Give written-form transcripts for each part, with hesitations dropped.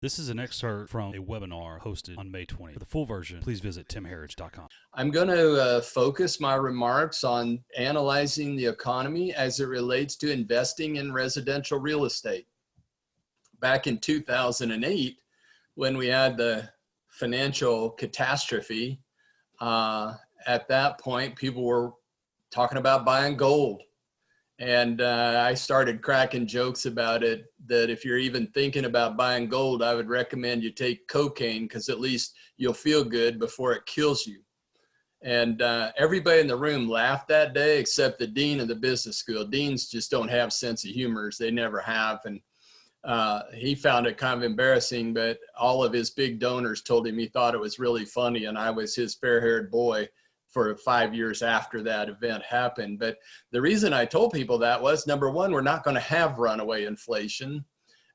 This is an excerpt from a webinar hosted on May 20th. For the full version, please visit timharridge.com. I'm going to focus my remarks on analyzing the economy as it relates to investing in residential real estate. Back in 2008, when we had the financial catastrophe, at that point, people were talking about buying gold. And I started cracking jokes about it, that if you're even thinking about buying gold, I would recommend you take cocaine, because at least you'll feel good before it kills you. And everybody in the room laughed that day except the dean of the business school. Deans just don't have sense of humor. They never have. And he found it kind of embarrassing, but all of his big donors told him he thought it was really funny. And I was his fair-haired boy for 5 years after that event happened. But the reason I told people that was, number one, we're not going to have runaway inflation.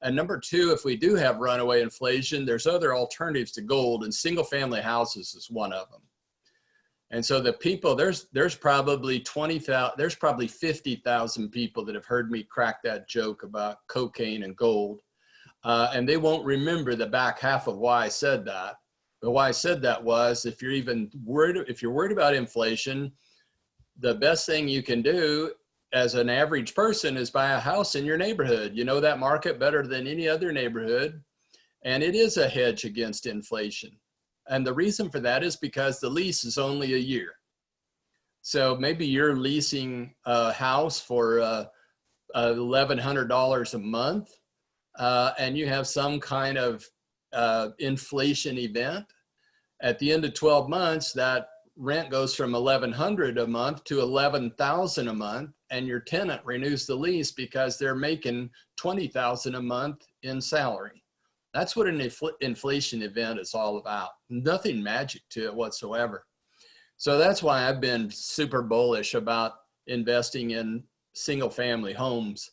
And number two, if we do have runaway inflation, there's other alternatives to gold, and single family houses is one of them. And so the people, there's probably 20,000, there's probably 50,000 people that have heard me crack that joke about cocaine and gold. And they won't remember the back half of why I said that. But why I said that was, if you're worried about inflation, the best thing you can do as an average person is buy a house in your neighborhood. You know that market better than any other neighborhood. And it is a hedge against inflation. And the reason for that is because the lease is only a year. So maybe you're leasing a house for $1,100 a month, and you have some kind of inflation event. At the end of 12 months, that rent goes from $1,100 a month to $11,000 a month, and your tenant renews the lease because they're making $20,000 a month in salary. That's what an inflation event is all about. Nothing magic to it whatsoever. So that's why I've been super bullish about investing in single family homes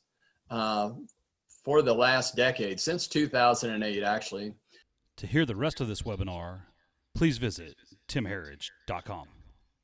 for the last decade, since 2008, actually. To hear the rest of this webinar, please visit timharridge.com.